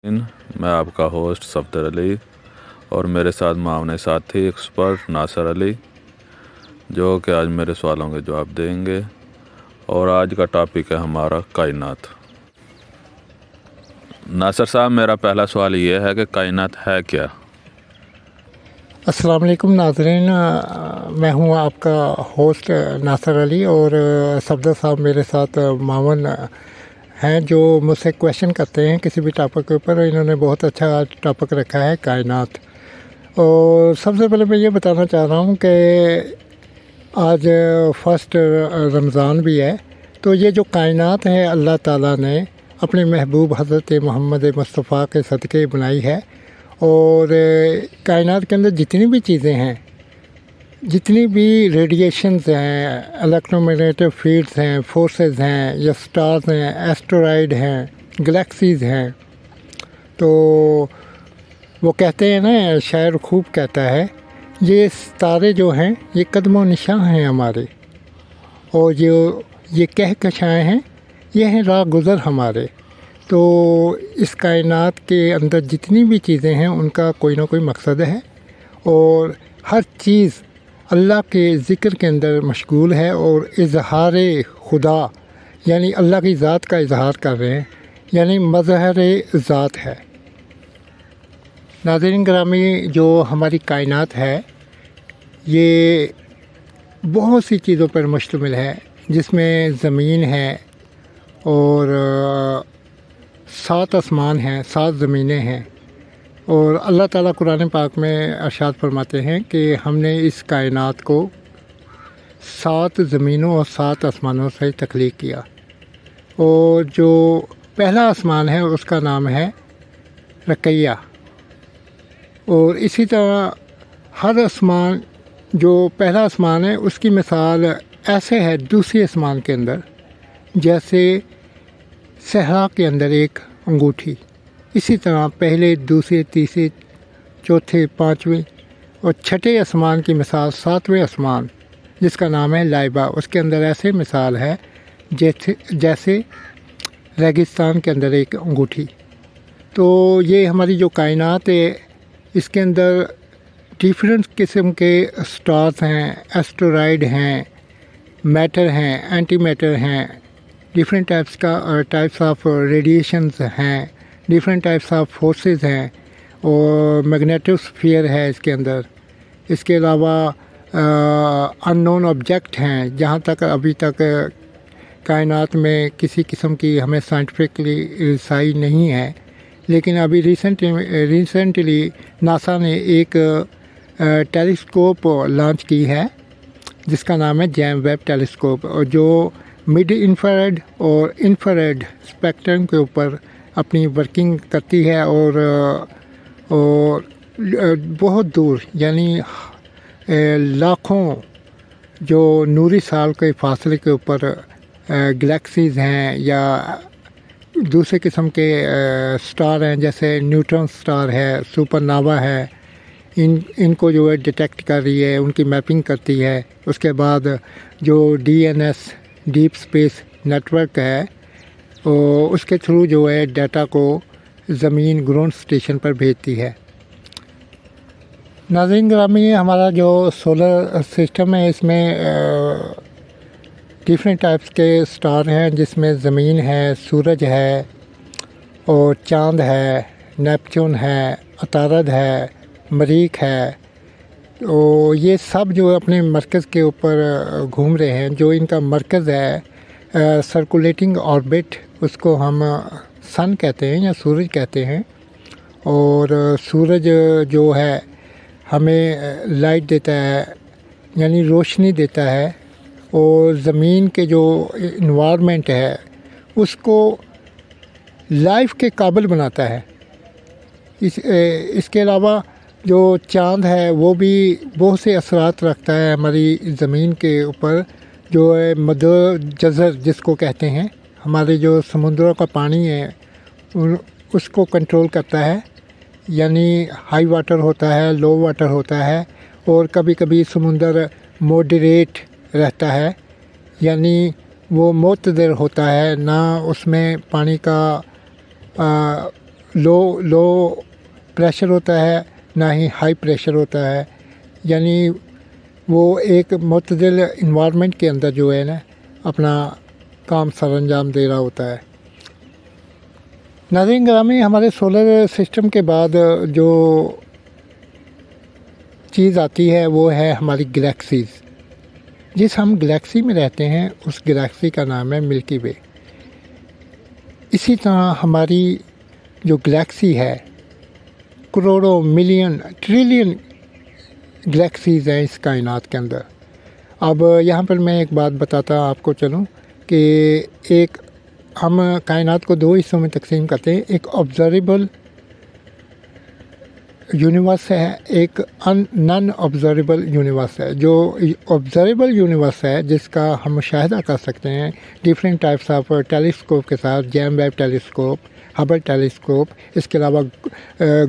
میں آپ کا ہوسٹ صفدر علی اور میرے ساتھ معاون ساتھی ایکسپرٹ ناصر علی، جو کہ آج میرے سوالوں کے جواب دیں گے۔ اور آج کا ٹاپک ہے ہمارا کائنات۔ ناصر صاحب، میرا پہلا سوال یہ ہے کہ کائنات ہے کیا؟ السلام علیکم ناظرین، میں ہوں آپ کا ہوسٹ ناصر علی اور صفدر صاحب میرے ساتھ معاون ہیں جو مجھ سے کویشچن کرتے ہیں کسی بھی ٹاپک کے اوپر۔ انہوں نے بہت اچھا ٹاپک رکھا ہے کائنات۔ اور سب سے پہلے میں یہ بتانا چاہ رہا ہوں کہ آج فرسٹ رمضان بھی ہے، تو یہ جو کائنات ہے اللہ تعالیٰ نے اپنے محبوب حضرت محمد مصطفیٰ کے صدقے بنائی ہے۔ اور کائنات کے اندر جتنی بھی چیزیں ہیں، جتنی بھی ریڈیشنز ہیں، الیکٹرومیگنیٹک فیلڈز ہیں، فورسز ہیں یا سٹارز ہیں، ایسٹرائڈ ہیں، گلیکسیز ہیں، تو وہ کہتے ہیں نا، شاعر خوب کہتا ہے، یہ ستارے جو ہیں یہ قدم و نشاں ہیں ہمارے، اور جو یہ کہکشائیں ہیں یہ ہیں راہ گزر ہمارے۔ تو اس کائنات کے اندر جتنی بھی چیزیں ہیں ان کا کوئی نہ کوئی مقصد ہے، اور ہر چیز اللہ کے ذکر کے اندر مشغول ہے اور اظہار خدا یعنی اللہ کی ذات کا اظہار کر رہے ہیں، یعنی مظہر ذات ہے۔ ناظرین گرامی، جو ہماری کائنات ہے یہ بہت سی چیزوں پر مشتمل ہے، جس میں زمین ہے اور 7 آسمان ہیں، 7 زمینیں ہیں، اور اللہ تعالیٰ قرآن پاک میں ارشاد فرماتے ہیں کہ ہم نے اس کائنات کو 7 زمینوں اور 7 آسمانوں سے تخلیق کیا۔ اور جو پہلا آسمان ہے اس کا نام ہے رقیہ، اور اسی طرح ہر آسمان جو پہلا آسمان ہے اس کی مثال ایسے ہے دوسرے آسمان کے اندر جیسے صحرا کے اندر ایک انگوٹھی۔ اسی طرح پہلے، دوسرے، تیسرے، چوتھے، پانچویں اور چھٹے آسمان کی مثال 7ویں آسمان جس کا نام ہے لائبہ، اس کے اندر ایسے مثال ہے جیسے ریگستان کے اندر ایک انگوٹھی۔ تو یہ ہماری جو کائنات ہے اس کے اندر ڈیفرنٹ قسم کے سٹارز ہیں، ایسٹرائڈ ہیں، میٹر ہیں، اینٹی میٹر ہیں، ڈیفرنٹ ٹائپس آف ریڈیشنز ہیں، ڈیفرنٹ ٹائپس آف فورسز ہیں، اور میگنیٹوسفیئر ہے اس کے اندر۔ اس کے علاوہ ان نون آبجیکٹ ہیں، جہاں تک ابھی تک کائنات میں کسی قسم کی ہمیں سائنٹیفکلی رسائی نہیں ہے، لیکن ابھی ریسنٹلی ناسا نے ایک ٹیلیسکوپ لانچ کی ہے جس کا نام ہے جیم ویب ٹیلیسکوپ، اور جو مڈ انفراریڈ اور انفراریڈ اسپیکٹرم کے اوپر اپنی ورکنگ کرتی ہے، اور بہت دور یعنی لاکھوں جو نوری سال کے فاصلے کے اوپر گلیکسیز ہیں یا دوسرے قسم کے سٹار ہیں، جیسے نیوٹرون سٹار ہے، سپر ناوا ہے، ان کو جو ہے ڈیٹیکٹ کر رہی ہے، ان کی میپنگ کرتی ہے۔ اس کے بعد جو DNS ڈیپ اسپیس نیٹورک ہے، اور اس کے تھرو جو ہے ڈیٹا کو زمین گراؤنڈ اسٹیشن پر بھیجتی ہے۔ ناظرین گرامی، ہمارا جو سولر سسٹم ہے اس میں ڈیفرنٹ ٹائپس کے سٹار ہیں، جس میں زمین ہے، سورج ہے، اور چاند ہے، نیپچون ہے، عطارد ہے، مریخ ہے۔ تو یہ سب جو اپنے مرکز کے اوپر گھوم رہے ہیں۔ جو ان کا مرکز ہے سرکولیٹنگ آربٹ، اس کو ہم سن کہتے ہیں یا سورج کہتے ہیں، اور سورج جو ہے ہمیں لائٹ دیتا ہے یعنی روشنی دیتا ہے، اور زمین کے جو انوائرمنٹ ہے اس کو لائف کے قابل بناتا ہے۔ اس کے علاوہ جو چاند ہے وہ بھی بہت سے اثرات رکھتا ہے ہماری زمین کے اوپر، جو ہے مدر جزر جس کو کہتے ہیں، ہمارے جو سمندروں کا پانی ہے اس کو کنٹرول کرتا ہے، یعنی ہائی واٹر ہوتا ہے، لو واٹر ہوتا ہے، اور کبھی کبھی سمندر موڈریٹ رہتا ہے، یعنی وہ معتدل ہوتا ہے، نہ اس میں پانی کا لو پریشر ہوتا ہے نہ ہی ہائی پریشر ہوتا ہے، یعنی وہ ایک معتدل انوائرمنٹ کے اندر جو ہے نا اپنا کام سر انجام دے رہا ہوتا ہے۔ ناظرین گرامی، ہمارے سولر سسٹم کے بعد جو چیز آتی ہے وہ ہے ہماری گلیکسیز۔ جس ہم گلیکسی میں رہتے ہیں اس گلیکسی کا نام ہے ملکی وے۔ اسی طرح ہماری جو گلیکسی ہے، کروڑوں ملین ٹریلین گلیکسیز ہیں اس کائنات کے اندر۔ اب یہاں پر میں ایک بات بتاتا آپ کو چلوں کہ ایک ہم کائنات کو دو حصوں میں تقسیم کرتے ہیں، ایک آبزرویبل یونیورس ہے، ایک نان آبزرویبل یونیورس ہے۔ جو آبزرویبل یونیورس ہے جس کا ہم مشاہدہ کر سکتے ہیں ڈفرینٹ ٹائپس آف ٹیلیسکوپ کے ساتھ، جیم ویب ٹیلیسکوپ، ہبل ٹیلیسکوپ، اس کے علاوہ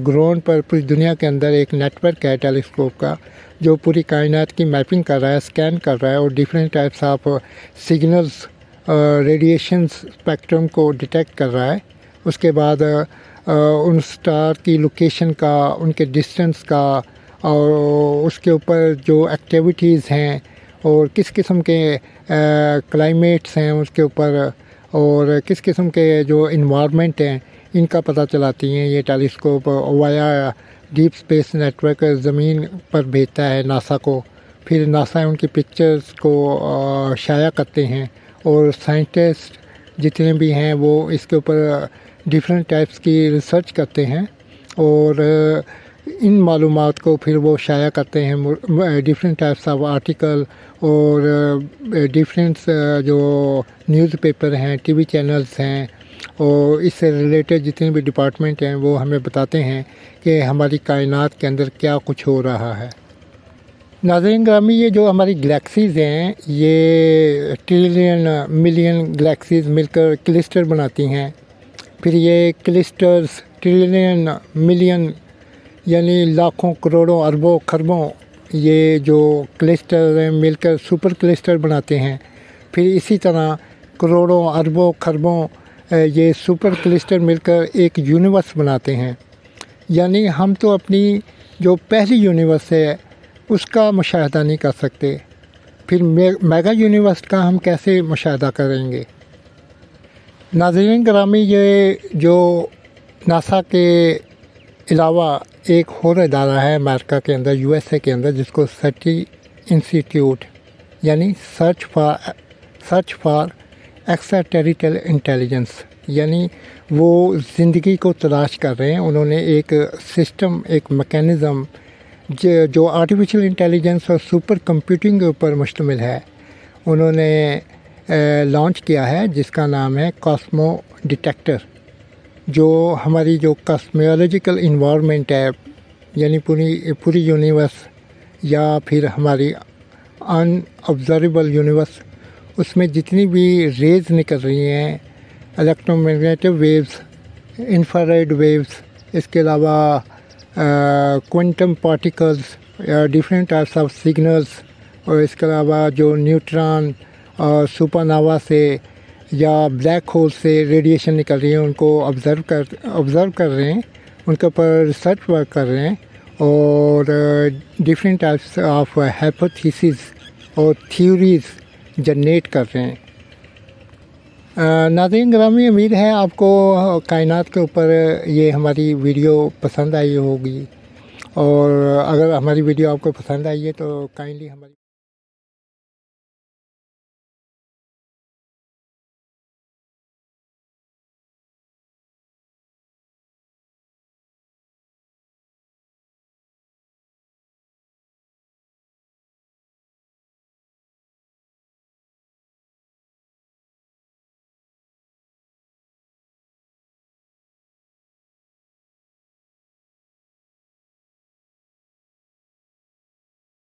گراؤنڈ پر پوری دنیا کے اندر ایک نیٹ ورک ہے ٹیلیسکوپ کا جو پوری کائنات کی میپنگ کر رہا ہے، اسکین کر رہا ہے اور different types of signals radiations spectrum کو ڈیٹیکٹ کر رہا ہے۔ اس کے بعد ان سٹار کی لوکیشن کا، ان کے ڈسٹنس کا، اور اس کے اوپر جو ایکٹیویٹیز ہیں اور کس قسم کے کلائمیٹس ہیں اس کے اوپر، اور کس قسم کے جو انوائرمنٹ ہیں ان کا پتہ چلاتی ہیں یہ telescope via deep space network زمین پر بھیجتا ہے ناسا کو۔ پھر ناسا ان کی پکچرز کو شائع کرتے ہیں اور سائنٹسٹ جتنے بھی ہیں وہ اس کے اوپر ڈفرینٹ ٹائپس کی ریسرچ کرتے ہیں اور ان معلومات کو پھر وہ شائع کرتے ہیں ڈفرینٹ ٹائپس آف آرٹیکل اور ڈفرینٹ جو نیوز پیپر ہیں، ٹی وی چینلز ہیں، اور اس سے ریلیٹڈ جتنے بھی ڈپارٹمنٹ ہیں وہ ہمیں بتاتے ہیں کہ ہماری کائنات کے اندر کیا کچھ ہو رہا ہے۔ ناظرین گرامی، یہ جو ہماری گلیکسیز ہیں یہ ٹریلین ملین گلیکسیز مل کر کلسٹر بناتی ہیں۔ پھر یہ کلسٹرز ٹریلین ملین یعنی لاکھوں کروڑوں اربوں خربوں یہ جو کلسٹر ہیں مل کر سپر کلسٹر بناتے ہیں۔ پھر اسی طرح کروڑوں اربوں خربوں یہ سپر کلسٹر مل کر ایک یونیورس بناتے ہیں۔ یعنی ہم تو اپنی جو پہلی یونیورس ہے اس کا مشاہدہ نہیں کر سکتے، پھر میگا یونیورس کا ہم کیسے مشاہدہ کریں گے؟ ناظرین گرامی، یہ جو ناسا کے علاوہ ایک اور ادارہ ہے امریکہ کے اندر، یو ایس اے کے اندر، جس کو سیٹی انسٹیٹیوٹ یعنی سرچ فار ایکسٹرا ٹیریٹریل انٹیلیجنس، یعنی وہ زندگی کو تلاش کر رہے ہیں۔ انہوں نے ایک سسٹم، ایک میکینزم جو آرٹیفیشل انٹیلیجنس اور سپر کمپیوٹنگ کے اوپر مشتمل ہے انہوں نے لانچ کیا ہے، جس کا نام ہے کاسمو ڈیٹیکٹر، جو ہماری جو کاسمیولوجیکل انوائرمنٹ ہے یعنی پوری یونیورس یا پھر ہماری ان آبزرویبل یونیورس، اس میں جتنی بھی ریز نکل رہی ہیں، electromagnetic waves, infrared waves, اس کے علاوہ کوانٹم پارٹیکلز یا ڈفرینٹ ٹائپس آف سگنلز، اور اس کے علاوہ جو نیوٹران اور سپر نوا سے یا بلیک ہول سے ریڈیشن نکل رہی ہے ان کو آبزرو کر رہے ہیں، ان کے اوپر ریسرچ ورک کر رہے ہیں اور ڈفرینٹ ٹائپس آف ہائپوتھیسز اور تھیوریز جنریٹ کر رہے ہیں۔ ناظرین گرامی، امید ہے آپ کو کائنات کے اوپر یہ ہماری ویڈیو پسند آئی ہوگی، اور اگر ہماری ویڈیو آپ کو پسند آئی ہے تو کائنڈلی ہماری